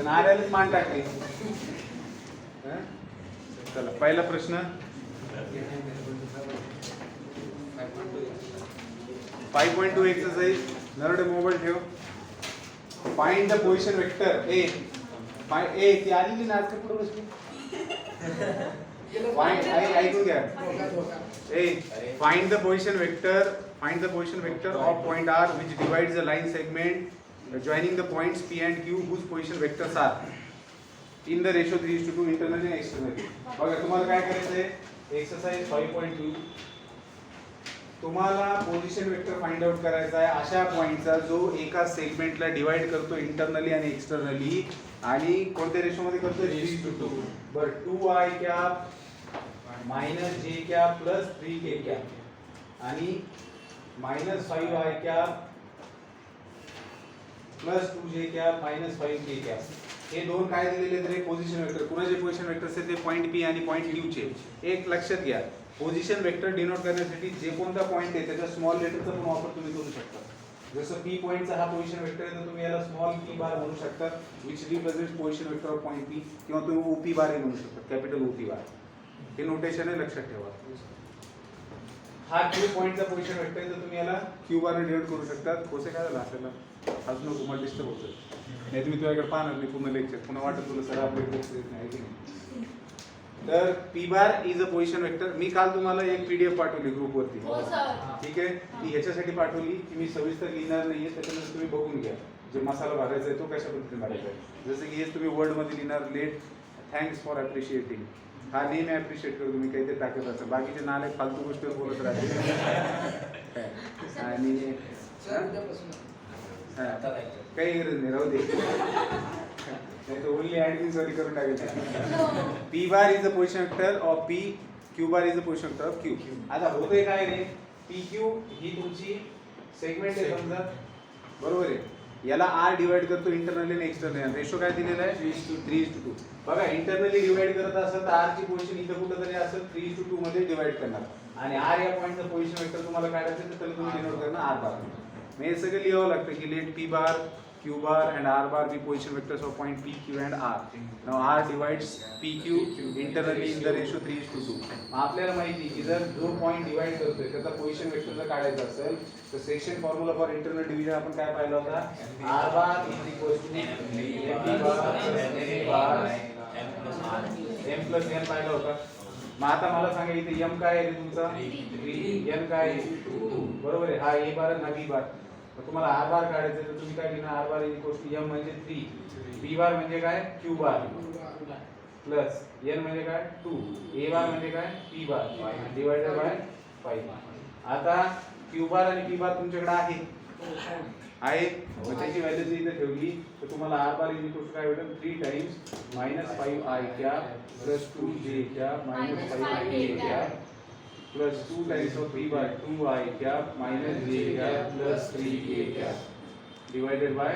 नाऱ्यालाच मान टाकली. चला पहिला प्रश्न 5.2 एक्सरसाइज. नरडे मोबाईल ठेव. Find the position vector A. ती आलेली ना आज पुढे बसली. ऐकून घ्या. Find the position vector of point R which divides the line segment joining the points P and Q whose position vectors are in the ratio 3:2 internally and externally. बघा तुम्हाला काय करायचं आहे. एक्सरसाइज 5.2 तुम्हाला पोझिशन वेक्टर फाइंड आउट करायचा आहे अशा पॉइंटचा जो एका सेगमेंटला डिवाइड करतो इंटरनली आणि एक्सटर्नली आणि कोणत्या रेशो मध्ये करतो 3:2. बरं 2i कॅप मायनस जे कॅप प्लस 3k कॅप आणि minus 5i cap plus 2j cap minus 5k cap. हे दोन काय दिलेले तरी पोझिशन वेक्टर. कुणाचे पोझिशन वेक्टर ते पॉइंट P आणि पॉइंट Q चे. एक लक्षात घ्या पोझिशन वेक्टर डिनोट करण्यासाठी जे कोणता पॉइंट आहे त्याचा स्मॉल लेटरचा पण वापर तुम्ही करू शकता. जसं P पॉइंटचा हा पोझिशन वेक्टर आहे तर तुम्ही याला स्मॉल p बार म्हणू शकता which represents position vector of point P किंवा तुम्ही OP बार म्हणू शकता कॅपिटल OP बार. हे नोटेशन आहे लक्षात ठेवा. हा Q पॉइंटचा पोझिशन वेक्टर आहे तर तुम्ही याला Q बार ने डिनोट करू शकता. कोसे काय झालं असेल अजून नको मला डिस्टर्ब होतं. नाही तुम्ही तुझ्याकडे पाहणार नाही पूर्ण लेक्चर पुन्हा वाटत तुला सर आपल्या लेक्चर नाही की नाही. तर P bar is a position vector. मी काल तुम्हाला एक PDF पाठवली ग्रुप वरती. ठीक आहे. ती ह्याच्यासाठी पाठवली की मी सविस्तर लिहिणार नाहीये त्याच्यानंतर तुम्ही बघून घ्या. जे मसाला भरायचा आहे तो कशा पद्धतीने भरायचा आहे. जसं की हे तुम्ही वर्ड मध्ये लिहिणार लेट थँक्स फॉर अप्रिशिएटिंग. हा नेहमी अप्रिशिएट करतो मी काहीतरी टाकत असं बाकीचे नाले फालतू गोष्टीवर बोलत राहते आणि काही गरज नाही राहू दे. नाही तर ओनली ऍडमिन सॉरी करून टाकायचं. P bar is a position vector of P. Q bar is a position vector of Q. आता होतंय काय रे PQ ही तुमची सेगमेंट आहे समजा बरोबर आहे. याला R डिवाइड करतो इंटरनली आणि एक्सटर्नली. रेशो काय दिलेला आहे 3:2. बघा इंटरनली डिवाइड करत असेल तर R ची पोझिशन इथं कुठं तरी असेल 3:2 मध्ये डिवाइड करणार आणि R या पॉइंटचं पोझिशन वेक्टर तुम्हाला काढायचं तर त्याला तुम्ही डिनोट करणार R बार. मग हे सगळं लिहावं लागतं की let P bar Q bar and R bar be position vectors of point P, Q and R. Now R divides PQ internally in the ratio 3:2. आपल्याला माहिती की जर जो पॉइंट डिवाइड करतोय त्याचा पोझिशन वेक्टर जर काढायचा असेल तर section formula for internal division आपण काय पाहिला होता R bar is equal to P bar N bar M plus N पाहिला होता. मग आता मला सांगा इथे M काय आहे तुमचा 3 N काय आहे 2 बरोबर आहे. हा A bar आणि B bar. तुम्हाला R बार काढायचं तर तुम्ही काय लिहिणार R bar equals to M म्हणजे 3 B बार म्हणजे काय Q बार प्लस N म्हणजे काय 2 A बार म्हणजे काय P बार डिवाइडेड बाय 5. आता Q बार आणि P बार तुमच्याकडे आहे मग त्याची व्हॅल्यू जर इथे ठेवली तर तुम्हाला R बार इक्वल्स काय भेटेल 3 times -5i cap plus 2j cap -5k cap plus 2 times of P by 2i cap minus j cap plus 3k cap divided by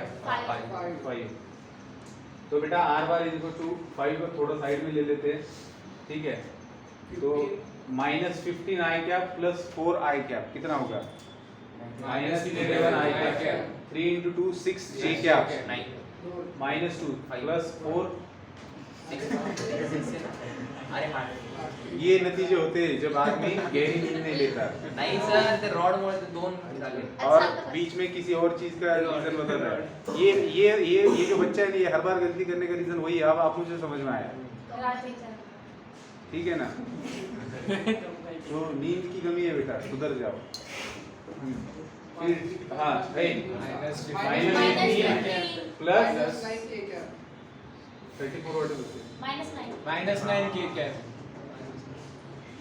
5. तो बेटा R bar is equal to 5 को थोड़ा side में ले लेते हैं ठीक है. तो -15i cap plus 4i cap कितना होगा -11i cap 3 into 2 6j cap -2 plus 4 अरे हाँ ये नतीजे होते हैं जब आदमी गहरी नींद नहीं लेता. नहीं सर ते रॉड मुळे ते दोन झाले और बीच में किसी और चीज का रीजन बदल रहा है. ये जो बच्चा है ये हर बार गलती करने का रीजन वही है. अब आप मुझे समझ में आया ठीक है ना. तो नींद की कमी है बेटा सुधर जाओ. फिर हाँ प्लस 34 वाट होते -9 k cap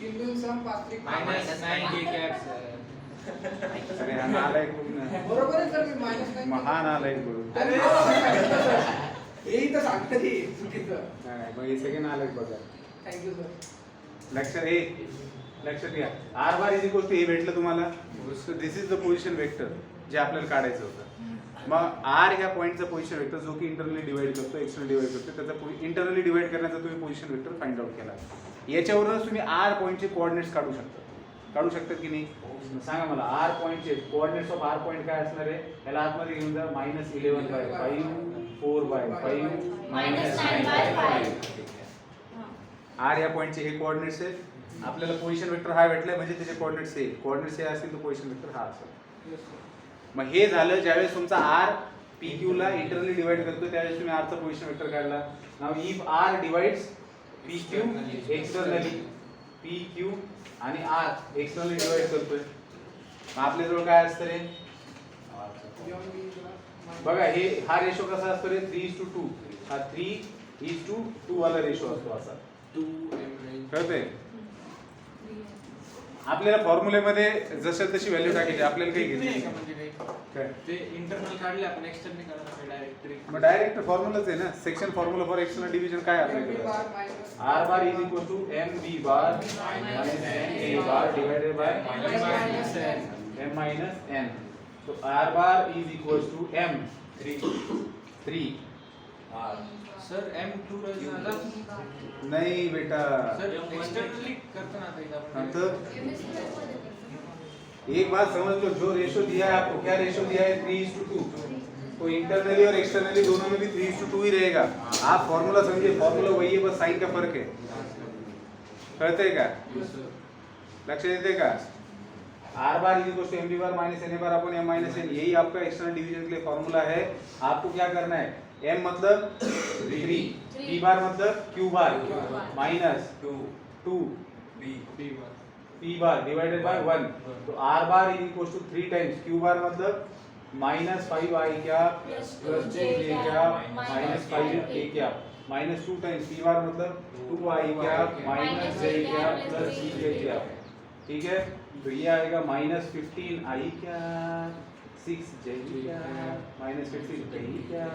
-9 k cap अरे हा नालायक बोल बरोबर आहे सर मी -9 महान नालायक बोल. अरे हेही तर सांगते ती चुकीचं. नाही मग हे सगळे नालायक बघा. Thank you sir. लक्षात घ्या R bar is equal to हे भेटलं तुम्हाला. This is the position vector जे आपल्याला काढायचं होतं. मग R ह्या पॉइंटचा पोझिशन वेक्टर जो की इंटरनली डिवाइड करतो एक्सटर्नली डिवाइड करतो त्याचा इंटरनली डिवाइड करण्याचा तुम्ही पोझिशन वेक्टर फाइंड आउट केला. याच्यावरूनच तुम्ही R पॉइंटचे कोऑर्डिनेट्स काढू शकता. काढू शकतात की नाही? सांगा मला आर पॉईंटचे कोऑर्डिनेट्स ऑफ आर पॉईंट काय असणार आहे? याला आतमध्ये घेऊन जा -11/5 4/5 -9/5 आर या पॉईंटचे हे कोऑर्डिनेट्स आहेत. आपल्याला पोझिशन वेक्टर हा भेटलाय म्हणजे त्याचे कोऑर्डिनेट्स हे कोऑर्डिनेट्स हे असतील तर पोझिशन वेक्टर हा असेल. मग हे झालं ज्यावेळेस तुमचा आर पी क्यू ला इंटरनली डिवाइड करतो त्यावेळेस तुम्ही आरचा पोझिशन वेक्टर काढला. Now if R divides P Q externally P Q आणि आर एक्सटर्नली डिवाइड करतोय मग आपल्याजवळ काय असतं रे? बघा हे हा रेशो कसा असतो रे? 3:2 हा 3:2 वाला रेशो असतो असा. कळतंय? आपल्याला फॉर्म्युलेमध्ये जसं तशी व्हॅल्यू टाकायची आपल्याला काही घेतली काय ते इंटरनल काढले आपण एक्सटर्नल काढलं डायरेक्ट मग डायरेक्ट फॉर्म्युलाच आहे ना. Section formula for external division काय आपल्याकडे? R bar is equal to M B bar minus N A bar divided by M minus N. तो R bar is equal to M 3 सर M2 झाला नहीं बेटा सर एक्सटर्नली करतो ना आता इथं हाँ आपण तो एक बात समझ लो जो रेशो दिया है आपको क्या रेशो दिया है 3:2 तो इंटरनली और एक्सटर्नली दोनों में भी 3:2 ही रहेगा. आप फॉर्मूला समझिए फॉर्मूला वही है बस साइन का फर्क है. कळतंय का? लक्ष देते का? R bar is equal to M B bar minus N A bar upon M minus N यही आपका एक्सटर्नल डिवीजन के लिए फॉर्मूला है. आपको क्या करना है? m मतलब 3 p बार मतलब q bar minus 2 p bar divided by 1. तो r bar is equal to 3 times q bar मतलब -5i क्या प्लस 2j क्या -5k क्या माइनस 2 टाइम्स p बार मतलब 2i क्या माइनस j क्या प्लस ck क्या. ठीक है तो ये आएगा -15i क्या 6j क्या -15j क्या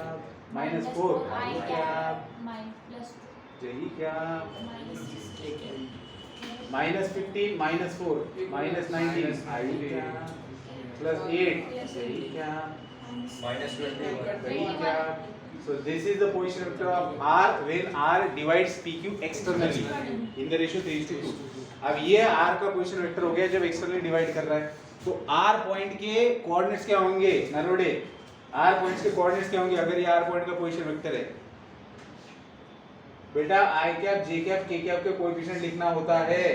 -4i क्या j क्या -15 -4 -19 i क्या plus 8 j क्या j क्या. So this is the position vector of r when r divides pq externally in the ratio 3:2. अब ये r का पोजीशन वेक्टर हो गया जब एक्सटर्नली डिवाइड कर रहा है. तो r पॉइंट के कोऑर्डिनेट्स क्या होंगे नरोडे? r पॉइंट्स के कोऑर्डिनेट्स क्या होंगे अगर ये r पॉइंट का पोजीशन वेक्टर है? बेटा i cap j cap k cap K coefficient लिखना होता है.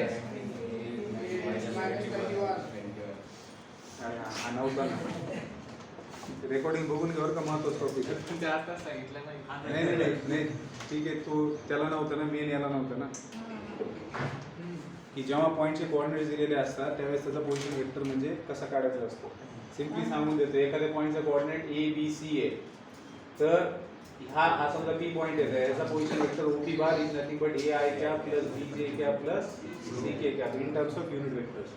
हा नव्हता ना रेकॉर्डिंग बघून घेवर का महत्त्वाचं टॉपिक आहे. ते आता सांगितलं नाही नाही नाही नाही ठीक आहे तो त्याला नव्हतं ना मेन याला नव्हतं ना की जेव्हा पॉईंटचे कोऑर्डिनेट्स दिलेले असतात त्यावेळेस त्याचा पोझिशन वेक्टर म्हणजे कसा काढायचा असतो. सिंपली सांगून देतो एखाद्या पॉईंटचा कोऑर्डिनेट ए बी सी आहे तर हा समजा पी पॉईंट आहे याचा position vector OP bar is nothing but A I क्या प्लस बी जे क्या प्लस सी के क्या in terms of unit vectors.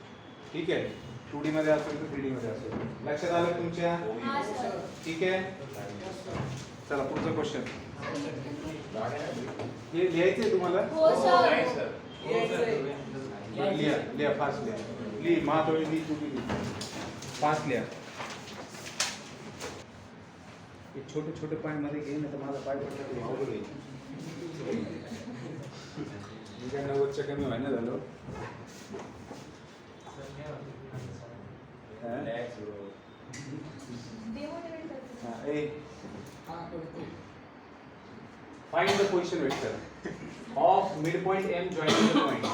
ठीक आहे 2D मध्ये असेल तर 3D मध्ये असेल. लक्षात आलं तुमच्या? ठीक आहे चला पुढचा क्वेश्चन. हे लिहायचंय तुम्हाला? हो सर. लिहा लिहा फास्ट लिहा ली महातोळी ली तू ली फास्ट लिहा. हे छोटे छोटे पाय मध्ये घे ना तर माझा पाय पडला अवघड होईल. मी काय 90च्या कमी व्हायला झालो. Find the position vector of midpoint m joining the point.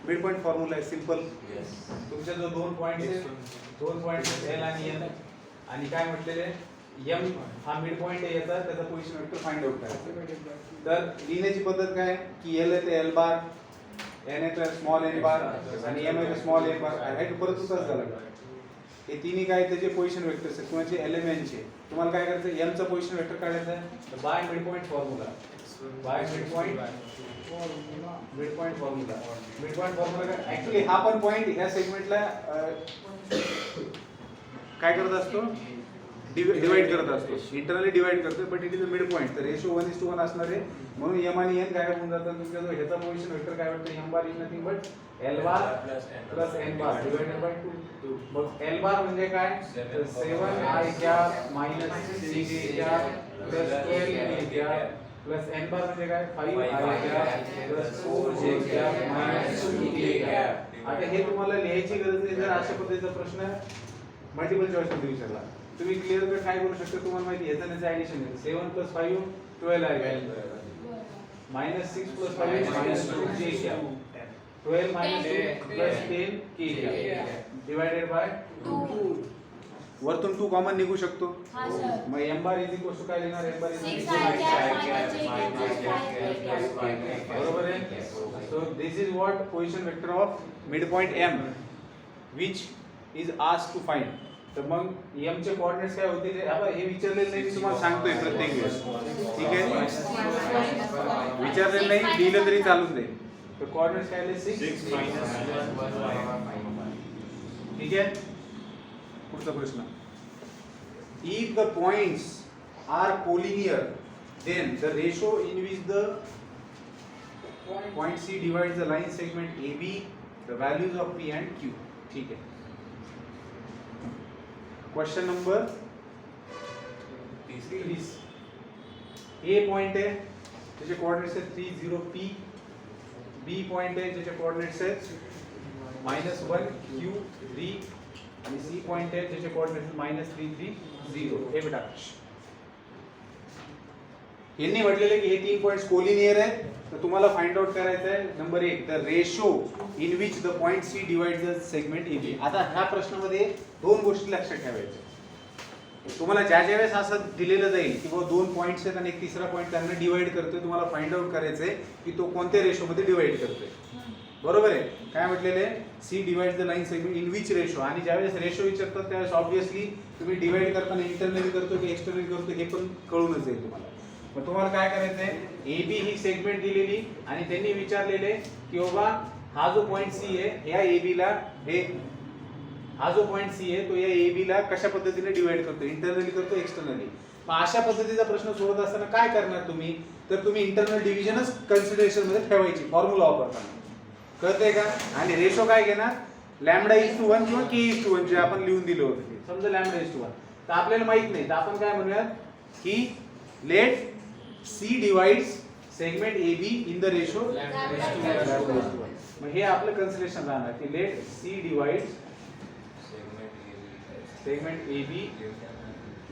Midpoint formula is simple. तुमच्या जो दोन पॉइंट्स L आणि N आणि काय म्हटलेले m हा मिड पॉइंट आहे याचा त्याचा पोझिशन वेक्टर फाइंड आउट करायचा. तर लिहिण्याची पद्धत काय की L आहे ते L बार N आहे तर स्मॉल n बार आणि m आहे तर स्मॉल n बार आहे परत तसाच झाला. हे तिन्ही काय त्याचे पोझिशन वेक्टर्स आहेत किंवा एलिमेंटचे. तुम्हाला काय करायचं m चा पोझिशन वेक्टर काढायचा आहे bye mid point formula. Bye mid point formula काय ऍक्च्युअली हा पण पॉइंट ह्या सेगमेंटला काय करत असतो डिवाइड करत असतो इंटरनली डिवाइड करतो but it is a mid point. तर रेशो 1:1 असणार आहे म्हणून m आणि n काय होऊन जातात तुमच्या जो ह्याचा पोझिशन वेक्टर काय वाटतं m bar is nothing but L bar plus n bar divided bye 2. मग L बार म्हणजे काय 7i क्या माइनस 6j क्या प्लस 12k क्या प्लस n बार म्हणजे काय 5i क्या प्लस 4j क्या माइनस 2k क्या आता हे तुम्हाला लिहायची गरज नाही जर अशा पद्धतीचा प्रश्न मल्टिपल चॉईस मध्ये विचारला तुम्ही क्लिअर कट काय करू शकता तुम्हाला माहिती याचं त्याचं ऍडिशन आहे 7 + 5 12 आहे -6 + 5 -2 j क्या 12 - 2 + 10 k क्या डिवाइडेड बाय 2 वरतून 2 कॉमन निघू शकतो हाँ सर मग m bar is equal to काय लिहिणार m बार इज 6 बरोबर आहे so this is what position vector of mid point m which is asked to find तर मग m चे कोऑर्डिनेट्स काय होतील आता हे विचारलेलं नाही मी तुम्हाला सांगतोय प्रत्येक वेळेस ठीक आहे विचारलेलं नाही दिलं तरी चालून जाईल तर कोऑर्डिनेट्स काय आले 6 ठीक आहे पुढचा प्रश्न if the points are collinear then the ratio in which the point C divides the line segment AB the values of P and Q ठीक है क्वेश्चन नंबर 30 A पॉइंट है जिसके कोऑर्डिनेट्स है 3 0 P B पॉइंट है जिसके coordinates है -1 Q 3 आणि C point आहे ज्याचे कोऑर्डिनेट्स -3 3 0 हे बेटा यांनी म्हटलेले की हे तीन पॉइंट्स कोलिनियर आहेत तर तुम्हाला फाइंड आउट करायचं आहे number 1 the ratio in which the point C divides the segment AB आता ह्या प्रश्नामध्ये दोन गोष्टी लक्षात ठेवायच्या तुम्हाला ज्या वेळेस असं दिलेलं जाईल की बाबा दोन पॉइंट्स आहेत आणि एक तिसरा पॉइंट त्यांना डिवाइड करतोय तुम्हाला फाइंड आउट करायचंय की तो कोणत्या रेशो मध्ये डिवाइड करतोय बरोबर आहे काय म्हटलेले C divides the line segment in which ratio आणि ज्यावेळेस रेशो विचारतात त्यावेळेस ऑब्विसली तुम्ही डिवाइड करताना इंटरनली करतो की एक्सटर्नली करतो हे पण कळूनच जाईल तुम्हाला मग तुम्हाला काय करायचंय AB ही सेगमेंट दिलेली आणि त्यांनी विचारलेले की बाबा हा जो पॉइंट C आहे या AB ला हे हा जो पॉइंट C आहे तो या AB ला कशा पद्धतीने डिवाइड करतो इंटरनली करतो एक्सटर्नली मग अशा पद्धतीचा प्रश्न सोडवत असताना काय करणार तुम्ही तर तुम्ही इंटरनल डिव्हिजनच कन्सिडरेशन मध्ये ठेवायची फॉर्म्युला वापरताना कळतंय का आणि रेशो काय घेणार λ1 किंवा k1 जे आपण लिहून दिलं होतं ते समजा λ1 तर आपल्याला माहित नाही तर आपण काय म्हणूयात की let C divides segment AB in the ratio मग हे आपलं कन्सिडरेशन राहणार की let C divides segment AB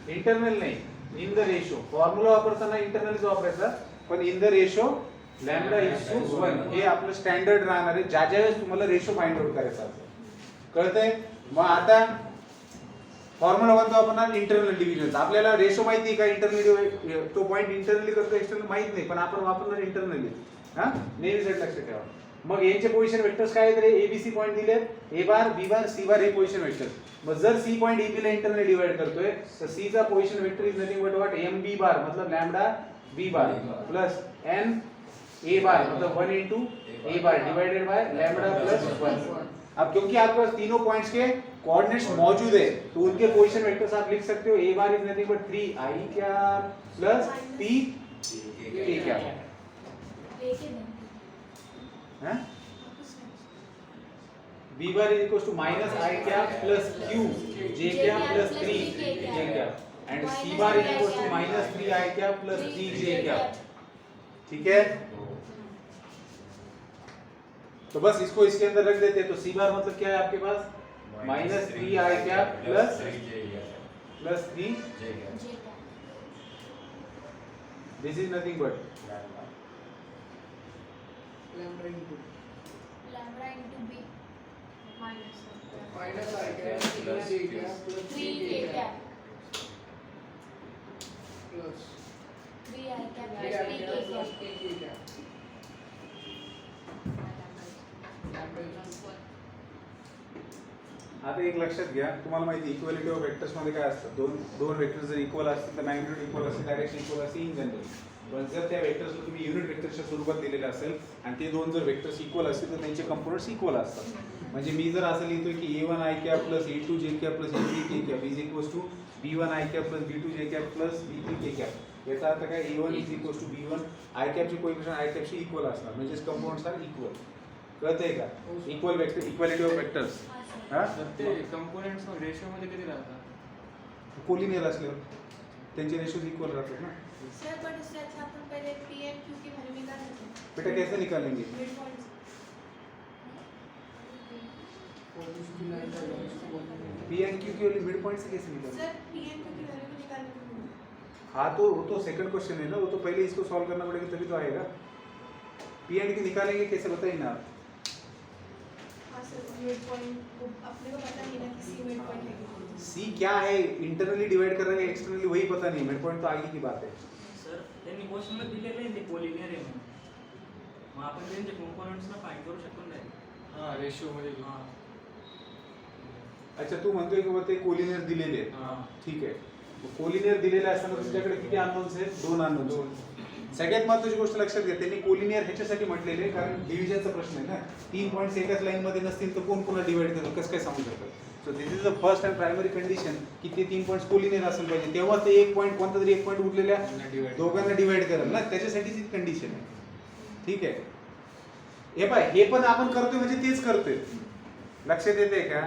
internal नाही इन द रेशो फॉर्म्युला वापरताना इंटरनलच वापरायचा पण इन द रेशो λ1 हे आपलं स्टँडर्ड राहणार आहे ज्या वेळेस तुम्हाला रेशो फाइंड आउट करायचा असेल कळतंय मग आता फॉर्म्युला कोणता वापरणार इंटरनल डिव्हिजन आपल्याला रेशो माहिती आहे का इंटरनली तो पॉइंट इंटरनली करतो एक्सटर्नल माहित नाही पण आपण वापरणार इंटरनली हा नेहमी लक्षात ठेवा मग यांचे पोझिशन वेक्टर्स काय आहेत रे ABC पॉइंट दिलेत A bar B bar C बार हे पोझिशन वेक्टर मग जर C पॉइंट AB ला इंटरनली डिवाइड करतोय तर C चा position vector is nothing but what MB बार मतलब lambda B bar plus N A बार मतलब 1 into A bar divided by lambda plus 1 अब क्योंकि आपके पास तीनों पॉइंट्स के कोऑर्डिनेट्स मौजूद है तो उनके पोजीशन वेक्टर्स आप लिख सकते हो A bar is nothing but 3 I क्या प्लस P K क्या हैं B bar is equal to minus I क्या प्लस Q J क्या प्लस 3 J क्या and C bar is equal to minus 3 I क्या प्लस 3 J क्या ठीक है तो बस इसको इसके अंदर रख देते हैं तो C बार मतलब क्या है आपके पास माइनस 3I क्या plus 3 this is nothing but minus I cap plus J cap plus 3K cap plus 3I cap K cap आता एक लक्षात घ्या तुम्हाला माहिती इक्वालिटी ऑफ वेक्टर्स मध्ये काय असतं दोन वेक्टर्स जर इक्वल असतील तर मॅग्निट्यूड इक्वल असेल डायरेक्शन इक्वल असेल इन जनरल पण जर त्या वेक्टर्सला तुम्ही युनिट वेक्टरच्या स्वरूपात दिलेलं असेल आणि ते दोन जर वेक्टर्स इक्वल असतील तर त्यांचे कंपोनंट्स इक्वल असतात म्हणजे मी जर असं लिहितोय की A1I cap plus A2J cap plus A3K cap is equal to B1I cap plus B2J cap plus B3K cap याचा अर्थ काय A1 is equal to B1 I कॅपचे कोएफिशिएंट I कॅपशी इक्वल असणार म्हणजे कंपोनंट्स आर इक्वल कळतंय का equal vector equality of vectors हां ते कंपोनेंट्स रेशो मध्ये किती राहतात कोलिनियर असल्यावर त्यांचे रेशोज इक्वल राहतात ना सर बट इससे अच्छा अपन पहले P and Q की वैल्यू निकाल लेते हैं बेटा कैसे निकालेंगे mid points P end Q की मिड पॉइंट से कैसे निकालें? सर पी एंड क्यू की वैल्यू को निकालने को बोलो। हाँ तो वो तो सेकंड क्वेश्चन है ना, वो तो पहले इसको सॉल्व करना पड़ेगा तभी तो आएगा। पी एंड क्यू निकालेंगे कैसे बताइए ना आप। हाँ सर मिड पॉइंट को अपने को पता नहीं ना कि सी मिड पॉइंट है कि सी क्या है, इंटरनली डिवाइड कर रहे हैं एक्सटर्नली वही पता नहीं, मिड पॉइंट तो आगे की बात है। सर त्यांनी क्वेश्चनला दिलेलं आहे ते कोलिनियर आहे म्हणून मग आपण त्यांच्या कॉम्पोनंट्सना फाइंड करू शकतो ना direct. हा रेशो मध्ये हां अच्छा तू म्हणतोय की ते कोलिनियर दिलेले आहेत, हां ठीक आहे। कोलिनियर दिलेले असताना तुमच्याकडे किती अननोन्स आहेत? 2 अननोन्स। सगळ्यात महत्त्वाची गोष्ट लक्षात घ्या, त्यांनी कोलिनियर ह्याच्यासाठी म्हटलेले कारण डिव्हिजनचा प्रश्न आहे ना, 3 पॉईंट्स एकाच लाईन मध्ये नसतील तर कोण पुन्हा डिवाइड करेल, कसं काय सांगू शकतो। So this is the first and primary condition की ते 3 पॉईंट्स कोलिनियर असेल पाहिजे, तेव्हा ते एक पॉईंट कोणता तरी एक पॉईंट उरलेल्या दोघांना डिवाइड करेल ना, त्याच्यासाठीच ही कंडिशन आहे, ठीक आहे। हे पाय हे पण आपण करतोय म्हणजे तेच करतोय, लक्षात येते का?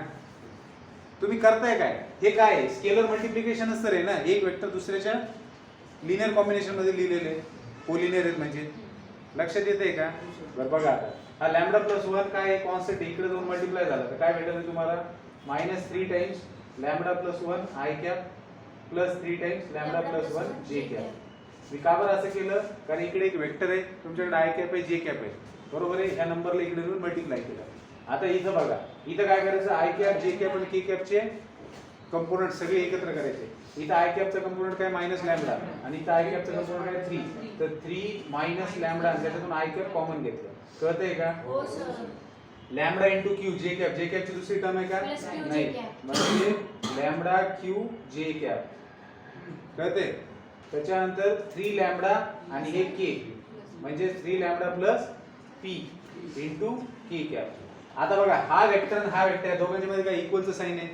तुम्ही करताय काय, हे काय आहे? स्केलर मल्टिप्लिकेशनच तर आहे ना, एक वेक्टर दुसऱ्याच्या लिनियर कॉम्बिनेशन मध्ये लिहिलेले कोलिनियर आहेत म्हणजे, लक्षात येते का? बरं बघा आता हा लॅम्बडा प्लस 1 काय आहे? कॉन्स्टंट, इकडे जाऊन मल्टिप्लाय झाला तर काय भेटेल तुम्हाला? -3 times lambda plus 1 i cap plus 3 times lambda plus 1 जे कॅप। मी का बरं असं केलं? कारण इकडे एक वेक्टर आहे, तुमच्याकडे आय कॅप आहे जे कॅप आहे, बरोबर आहे। ह्या नंबरला इकडे येऊन मल्टिप्लाय केलं। आता इथं बघा, इथं काय करायचं? आय कॅप जे कॅप आणि के कॅपचे कंपोनंट सगळे एकत्र करायचे। इथं आय कॅपचा कंपोनंट काय? मायनस लॅम्बडा, आणि इथं आय कॅपचा कंपोनंट काय? 3, तर 3 मायनस लॅम्बडा आणि त्याच्यातून आय कॅप कॉमन घेतलं, कळतंय का? हो सर लॅम्बडा इंटू क्यू जे कॅप, जे कॅपची दुसरी टर्म आहे का? Plus Q J नाही, cap. म्हणजे लॅम्बडा क्यू जे कॅप, कळते? त्याच्यानंतर 3 लॅम्बडा आणि हे के म्हणजे 3 लॅम्बडा प्लस पी इंटू के कॅप। आता बघा हा वेक्टर आणि हा वेक्टर आहे, दोघांच्या मध्ये काय इक्वलचं साइन आहे,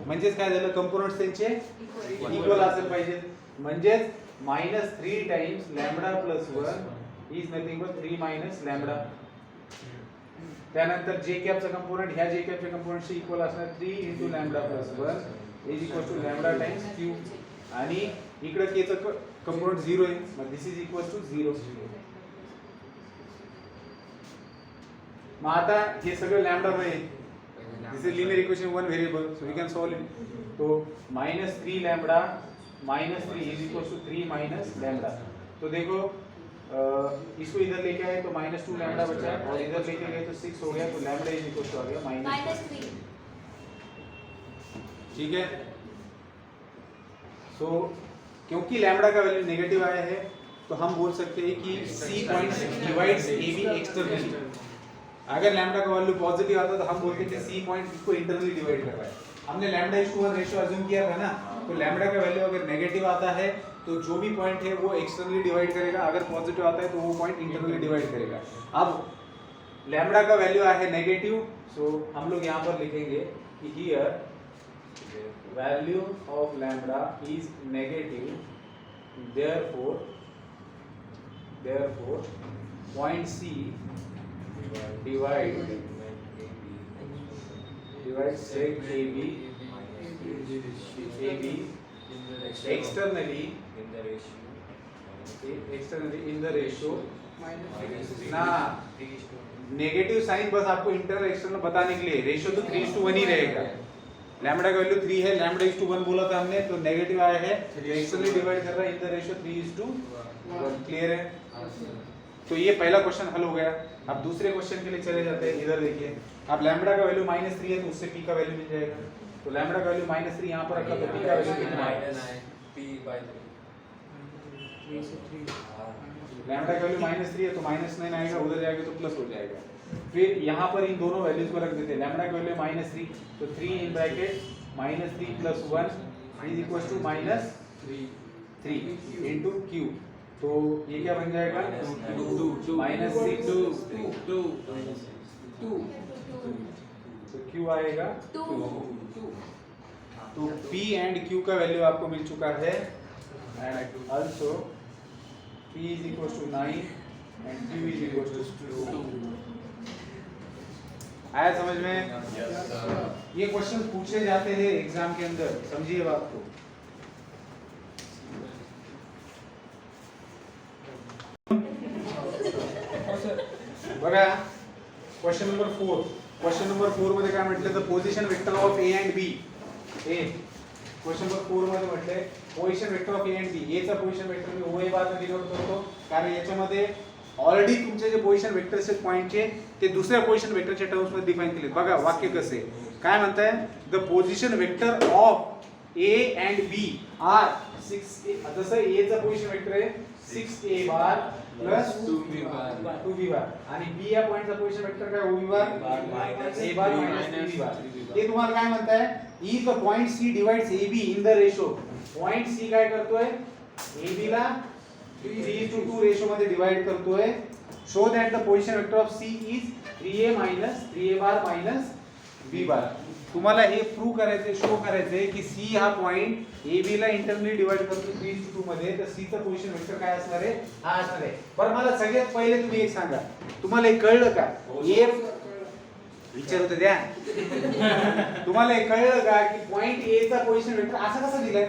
म्हणजेच काय झालं? कंपोनंट्स त्यांचे इक्वल असेल पाहिजे, म्हणजेच -3 times lambda plus 1 is nothing but 3 minus lambda. त्यानंतर जे कॅपचा कंपोनंट ह्या जे कॅपच्या कंपोनंटशी इक्वल असणार 3 into lambda plus 1 is equal to lambda times q, आणि इकडे केचं कंपोनंट 0 आहे, मग दिस इज इक्वल टू 0। मग आता हे सगळं लॅम्बडा आहे, this is linear equation 1 variable, so we can solve it. तो -3 lambda -3 is equal to 3 minus lambda. तो देखो इसको इधर लेके आए तो -2 लैम्बडा बचा, और इधर लेके गए तो 6 हो गया, तो लैम्बडा इज इक्वल टू आ गया -3। ठीक है। सो क्योंकि लैम्बडा का वैल्यू नेगेटिव आया है तो हम बोल सकते हैं कि C point divides AB externally. अगर लैम्बडा का वैल्यू पॉजिटिव आता तो हम बोलते हैं कि C पॉइंट इसको इंटरनली डिवाइड कर रहा है। हमने λ/1 रेशियो अज्यूम किया था ना, तो लैम्बडा का वैल्यू अगर नेगेटिव आता है तो जो भी पॉइंट है वो एक्सटर्नली डिवाइड करेगा, अगर पॉजिटिव आता है तो वो पॉइंट इंटरनली डिवाइड करेगा। अब लैम्बडा का वैल्यू आया है नेगेटिव, सो हम लोग यहाँ पर लिखेंगे कि here value of lambda is negative, therefore point C divide sec AB externally in the ratio ना, नेगेटिव साइन बस आपको इंटरनल एक्सटर्नल बताने के लिए, रेशियो तो 3:1 ही रहेगा। लैम्बडा का वैल्यू 3 है, λ/1 बोला था हमने, तो नेगेटिव आया है, एक्सटर्नली डिवाइड कर रहा है इन द रेशियो 3:1। क्लियर है? तो ये पहला क्वेश्चन हल हो गया। अब दूसरे क्वेश्चन के लिए चले जाते हैं। इधर देखिए, अब लैम्बडा का वैल्यू -3 है तो उससे p का वैल्यू मिल जाएगा। तो लैम्बडा का वैल्यू -3 यहाँ पर रखा तो p का वैल्यू कितना है? लैम्बडा का वैल्यू -3 है तो -9 आएगा, उधर जाएगा तो प्लस हो जाएगा। फिर यहाँ पर इन दोनों वैल्यूज को रख देते हैं। लैम्बडा का वैल्यू -3 तो 3 in bracket -3 + 1 is equal to -3 into q। तो ये क्या बन जाएगा? -6 तो q आएगा 2। तो p एंड q का वैल्यू आपको मिल चुका है, and also p is equal to 9 and q is equal to 2। आया समझ में? ये क्वेश्चन पूछे जाते हैं एग्जाम के अंदर, समझिए बात को। बघा क्वेश्चन नंबर 4, क्वेश्चन नंबर 4 मध्ये काय म्हटलं तर position vector of A and B. ए क्वेश्चन नंबर 4 मध्ये म्हटलंय position vector of A and B. A चा पोझिशन वेक्टर मी ओ ए बार ने डिनोट करतो कारण याच्यामध्ये ऑलरेडी तुमचे जे पोझिशन वेक्टर्स आहेत पॉइंटचे ते दुसऱ्या पोझिशन वेक्टरच्या टर्म्स मध्ये डिफाइन केले. बघा वाक्य कसं आहे काय म्हणताय the position vector of A and B are 6 जसं ए चा पोझिशन वेक्टर आहे 6a बार प्लस 2b बार आणि b या पॉइंटचा पोझिशन वेक्टर काय ob bar a bar minus 3b बार. ते तुम्हाला काय म्हणताय if the point c divides ab in the ratio. Point c काय करतोय ab ला 3:2 रेशो मध्ये डिवाइड करतोय. Show that the position vector of c is 3a minus 3a bar minus b बार. तुम्हाला हे प्रूव्ह करायचे शो करायचे की c हा पॉइंट ab ला इंटरनली डिवाइड करतो 3:2 मध्ये तर c चा पोझिशन वेक्टर काय असणार आहे हा असणार आहे. बरं मला सगळ्यात पहिले तुम्ही एक सांगा तुम्हाला हे कळलं का a विचार होते द्या तुम्हाला हे कळलं का की पॉइंट a चा पोझिशन वेक्टर असा कसा दिलाय.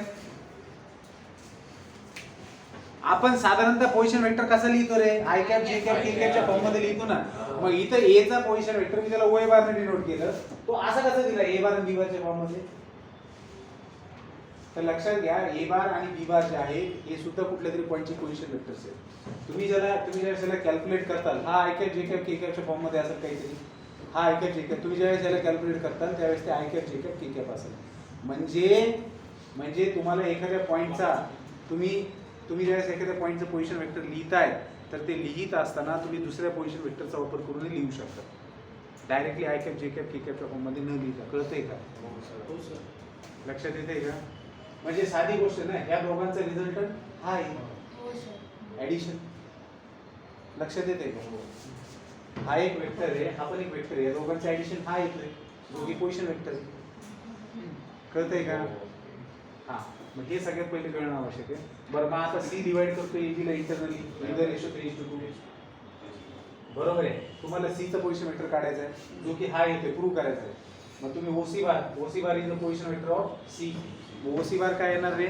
आपण साधारणतः पोझिशन वेक्टर कसा लिहितो रे I cap J cap K कॅपच्या फॉर्म मध्ये लिहितो ना. मग इथं a चा पोझिशन वेक्टर मी त्याला o बार ने डिनोट केलं तो असा कसा दिला a बार आणि b बारच्या फॉर्म मध्ये. तर लक्षात घ्या a बार आणि b बार जे आहे हे सुद्धा कुठल्या तरी पॉइंटचे पोझिशन वेक्टर्स आहेत. तुम्ही ज्याला कॅल्क्युलेट करताल हा I cap J cap K कॅपच्या फॉर्म मध्ये असेल काहीतरी हा आय कॅप जे कॅप तुम्ही ज्यावेळेस याला कॅल्क्युलेट करताल त्यावेळेस ते I cap J cap K cap असेल. म्हणजे तुम्हाला एखाद्या पॉइंटचा तुम्ही ज्यावेळेस एखाद्या पॉइंटचं पोझिशन वेक्टर लिहिताय तर ते लिहित असताना तुम्ही दुसऱ्या पोझिशन वेक्टरचा वापर करून लिहू शकता. Directly I cap J cap K कॅपच्या फॉर्म मध्ये न लिहिता. कळतंय का लक्षात येतंय का. म्हणजे साधी गोष्ट ना ह्या दोघांचा रिझल्टंट हा आहे ऍडिशन. लक्षात येतंय का हा एक वेक्टर आहे हा पण एक वेक्टर आहे या दोघांचं ऍडिशन हा येतोय दोघी पोझिशन वेक्टर आहे. कळतंय का हा मग हे सगळ्यात पहिले कळणं आवश्यक आहे. बरं मग आता c डिवाइड करतोय ab ला इंटरनली इन द रेशो 3:2 बरोबर आहे. तुम्हाला c चा पोझिशन वेक्टर काढायचा आहे जो की हा येतोय प्रूव्ह करायचा आहे. मग तुम्ही OC bar is the position vector of c. OC bar काय येणार रे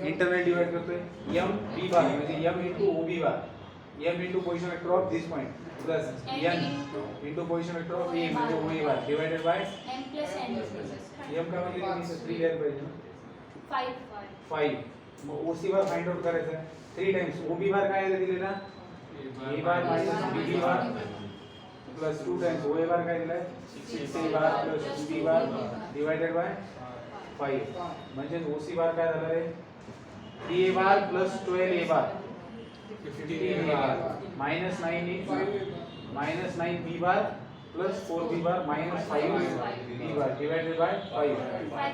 इंटरनल डिवाइड करतोय m b बार म्हणजे m into ob bar m into position vector of this point plus n into position vector of a म्हणजे o bar divided by m plus n m का म्हणजे तुम्ही 3 लिहायला पाहिजे ना 5. मग ओसी बार फाइंड आउट करायचा आहे 3 टाइम्स ob बार काय आहे दिलेला a bar minus b bar plus 2 times o बार काय दिलाय 6a बार प्लस 2b बार डिवाइडेड बाय 5 म्हणजे ओसी बार काय झाला रे 3a बार प्लस 12a बार 15a बार मायनस 9b बार प्लस 4b बार मायनस 5b बार डिवाइडेड बाय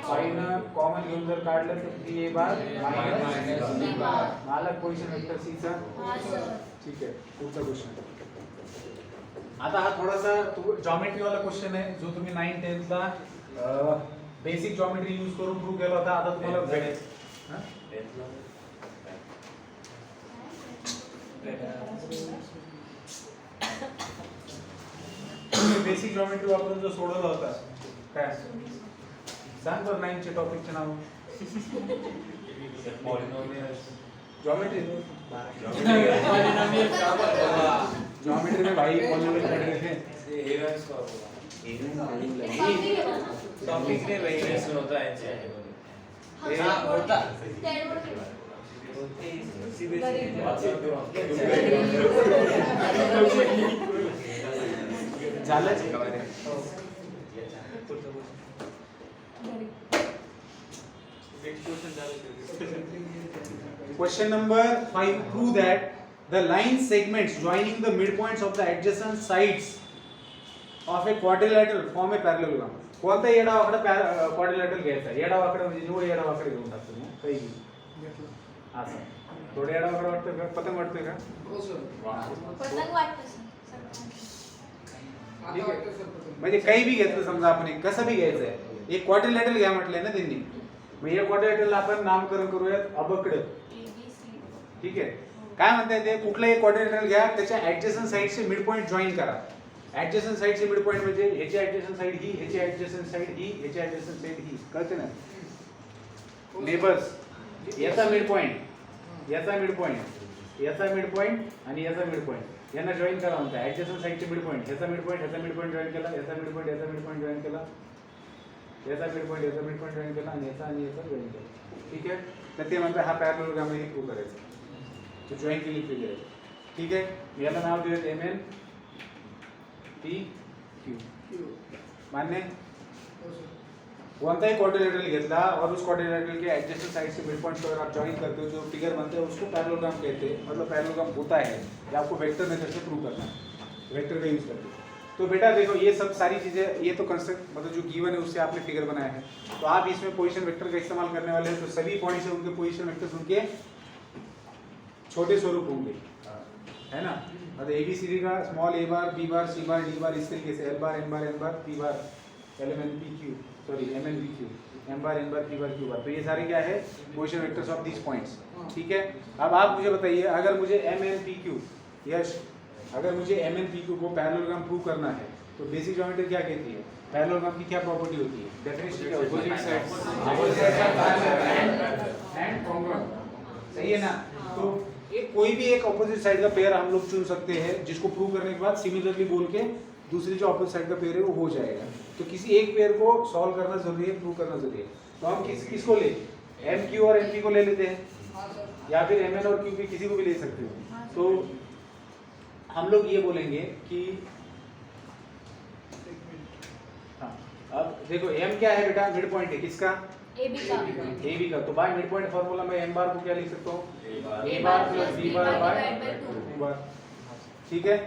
5 न कॉमन घेऊन जर काढलं तर 3a बार मायनस b बार. मला पोझिशन वेक्टर c चा ठीक आहे. पुढचा क्वेश्चन आता हा थोडासा जॉमेट्री वाला क्वेश्चन आहे जो तुम्ही 9 10th ला बेसिक जॉमेट्री यूज करून प्रूव्ह केला होता. आता तुम्हाला भेटेल बेसिक जॉमेट्री वापरून जो सोडवला होता काय सांग बरं 9 चे टॉपिकचे नाव. ज्योमेट्री ज्योमेट्री में भाई पॉलिनोमियल पढ़ रहे थे टॉपिक ने वेरिएशन होता है होता झालंच Question number 5. Prove that the line segments joining the midpoints of the adjacent sides of a quadrilateral form a parallelogram. कोणता येडा वाकडा क्वाड्रिलॅटरल घ्यायचा. येडा वाकडा म्हणजे निवड येडा वाकडा घेऊन टाकतो मग काही असं थोडं येडा वाकडा वाटतोय का पतंग वाटतोय का हो सर पतंग वाटतं ठीक आहे. म्हणजे काही बी घेतलं समजा आपण एक कसं बी घ्यायचं आहे एक क्वाड्रिलॅटरल घ्या म्हटलंय ना त्यांनी. मग या क्वाड्रिलॅटरलला आपण नामकरण करूयात अबकड. ठीक आहे. काय म्हणताय ते कुठलं एक क्वाड्रिलॅटरल घ्या त्याच्या ऍडजसंट साइडचे मिड पॉइंट जॉईन करा. ऍडजसंट साइडचे मिड पॉइंट म्हणजे ह्याची ऍडजसंट साइड ही ह्याची ऍडजसंट साइड ही ह्याची ऍडजसंट साइड ही कळते ना नेबर्स. याचा मिड पॉइंट याचा मिड पॉईंट आणि याचा मिड पॉईंट यांना जॉईन करा म्हणता ऍडजस्टंट साईडचे मिड पॉईंट ह्याचा मिड पॉईंट जॉईन केला याचा मिड पॉईंट याचा मिड पॉईंट जॉईन केला याचा मिड पॉईंट याचा मिड पॉईंट जॉईन केला आणि याचा जॉईन केला. ठीक आहे. तर ते म्हणतात हा पॅरलोग्राम हे प्रूव्ह करायचं तो जॉईन केली फिगर आहे. ठीक आहे. याला नाव देऊयात MN PQ. मान्य. कोणताही क्वाड्रिलेटरल घेतला और उस क्वाड्रिलेटरल के एडजेसेंट साइड से मिड पॉइंट्स को अगर आप जॉइन करते हो जो फिगर बनते हैं उसको पैरेललोग्राम कहते हैं. मतलब पैरेललोग्राम होता है ये आपको वेक्टर मेथड से प्रूव करना है वेक्टर का यूज करके. तो बेटा देखो ये सब सारी चीजें ये तो कंस्ट्रक्ट मतलब जो गिवन है उससे आपने फिगर बनाया है. तो आप इसमें पोजीशन वेक्टर का इस्तेमाल करने वाले हैं तो सभी पॉइंट्स है उनके पोजीशन वेक्टर्स उनके छोटे स्वरूप होंगे है ना. मतलब ABCD का small a bar b bar c bar d bar इस तरीके से l bar n bar n bar p bar LMN PQ sorry MN PQ m bar n bar p bar q bar. तो ये सारे क्या है position vectors of these points. ठीक है. अब आप मुझे बताइए अगर मुझे MN PQ यस अगर मुझे MN PQ को पैरेललोग्राम प्रूव करना है तो बेसिक ज्योमेट्री क्या कहती है पैरेललोग्राम की क्या प्रॉपर्टी होती है डेफिनेशन क्या होती है अपोजिट साइड का पैरेलल एंड कॉन्ग्रुएंट. सही है ना. तो एक कोई भी एक अपोजिट साइड का पेयर हम लोग चुन सकते हैं जिसको प्रूव करने के बाद सिमिलरली बोल के दूसरी जो अपोजिट साइड का पेयर है वो हो जाएगा. तो किसी एक पेयर को सॉल्व करना जरूरी है प्रूव करना जरूरी है. तो हम किसको ले MQ और MP को ले लेते हैं या फिर MN और QP किसी को भी ले सकते हो. तो हम लोग ये बोलेंगे कि हाँ अब देखो M क्या है बेटा मिड पॉइंट है किसका AB का. तो बाय मिड पॉइंट फार्मूला में M बार को क्या लिख सकता हूँ A bar plus B bar by 2 bar. ठीक है.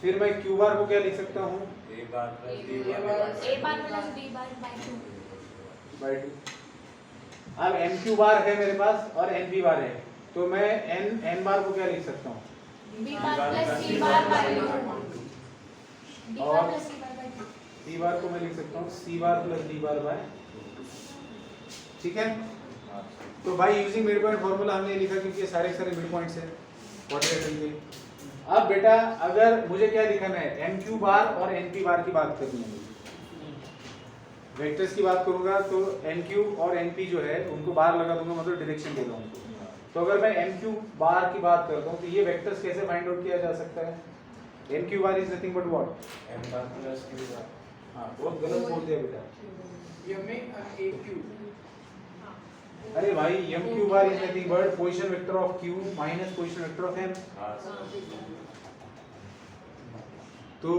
फिर मैं Q बार को क्या लिख सकता हूँ A bar plus B bar by 2. अब MQ बार है मेरे पास और NP बार है तो मैं N बार को क्या लिख सकता हूँ और C बार को मैं लिख सकता हूँ C बार प्लस D बार बाय. ठीक है. तो by using mid point formula हमने लिखा क्योंकि ये सारे मिड पॉइंट्स हैं क्वाड्रेटिक के. अब बेटा अगर मुझे क्या लिखना है MQ बार और NP बार की बात करनी है वेक्टर्स की बात करूंगा तो MQ और NP जो है उनको बार लगा दूंगा मतलब डायरेक्शन दे दूंगा उनको. तो अगर मैं MQ बार की बात करता हूँ तो ये वेक्टर्स कैसे फाइंड आउट किया जा सकता है MQ bar is nothing but what M bar plus Q बार. हाँ बहुत गलत बोल दिया बेटा. अरे भाई MQ bar is nothing but position vector of Q minus position vector of M. तो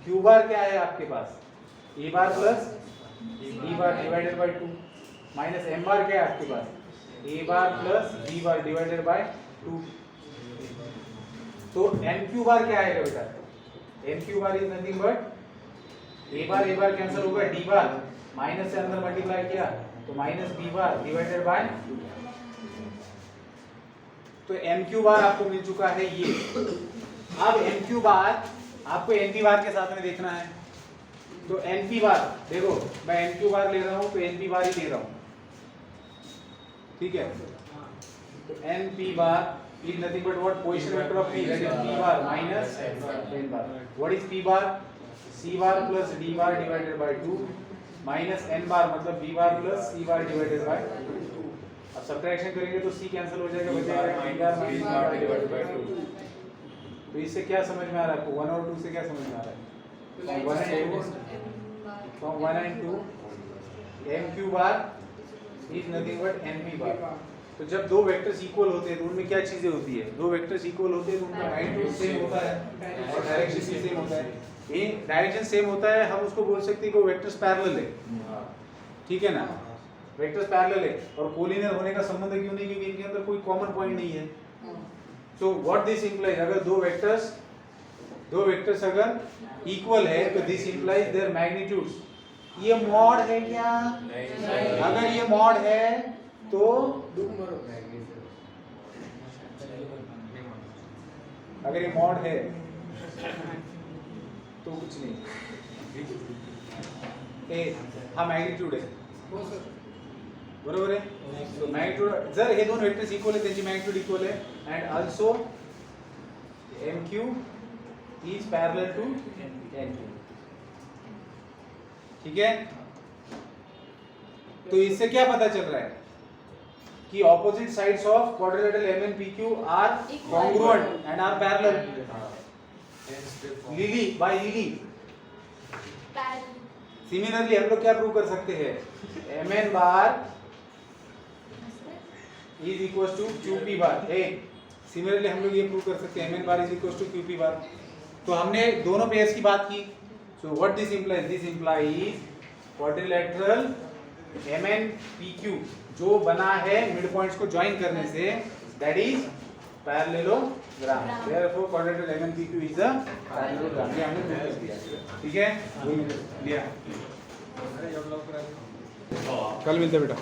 Q बार क्या है आपके pass A bar plus D bar divided bye 2 minus M बार क्या है आपके pass A bar plus D bar divided bye 2. तो MQ बार क्या आएगा बेटा MQ bar is nothing but A bar cancel होगा D बार माइनस से अंदर मल्टीप्लाई किया तो माइनस B बार डिवाइडेड बाय 2. तो MQ बार आपको मिल चुका है ये. अब MQ बार आपको NP बार के साथ में देखना है तो NP बार देखो मैं MQ बार ले रहा हूं तो NP बार ही ले रहा हूं. ठीक है. तो NP bar is nothing but what position vector of P that is P bar minus N bar. What is P bar? C bar plus D bar divided by 2 minus N bar मतलब B bar plus C bar divided by 2. अब subtraction करेंगे तो C cancel हो जाएगा बचेगा N bar minus B bar divided by 2. तो इससे क्या समझ में आ रहा है आपको 1 और 2 से क्या समझ में आ रहा है from 1 and 2 MQ bar is nothing but NP bar. तो जब दो वेक्टर्स इक्वल होते हैं तो उनमें क्या चीजें होती है दो वेक्टर्स इक्वल होते हैं तो उनका मैग्नीट्यूड सेम होता है और डायरेक्शन भी सेम होता है. ये डायरेक्शन सेम होता है हम उसको बोल सकते हैं कि वो वेक्टर्स पैरेलल है. ठीक है ना. वेक्टर्स पैरेलल है और कोलिनियर होने का संबंध क्यों नहीं क्योंकि इनके अंदर कोई कॉमन पॉइंट नहीं है. सो व्हाट दिस इंप्लाइज अगर दो वेक्टर्स अगर इक्वल है तो दिस इंप्लाइज देयर मैग्नीट्यूड्स. ये मॉड है क्या नहीं. अगर ये मॉड है तो अगर ये मॉड है तो कुछ नहीं हा मैग्नीट्यूड आहे बरोबर आहे. सो मॅग्नीट्यूड जर हे दोन वेक्टर्स इक्वल आहे त्यांची मॅग्नीट्यूड इक्वल आहे and also MQ is parallel to NQ. ठीक है. तो इससे क्या पता चल रहा है कि opposite sides of quadrilateral MNPQ are congruent and are parallel. Lily by lily. Similarly हम लोग क्या प्रूव कर सकते हैं? MN bar is equals to QP bar. Similarly हम लोग ये प्रूव कर सकते हैं MN bar is equals to QP bar. तो हमने दोनों पेयर्स की बात की. So what this implies? This implies quadrilateral MNPQ जो बना है मिड पॉइंट्स को ज्वाइन करने से, that is parallelogram. Therefore quadrilateral MNPQ is a parallelogram. ये हमने प्रूव कर दिया. ठीक है? लिया. कल मिलते हैं बेटा.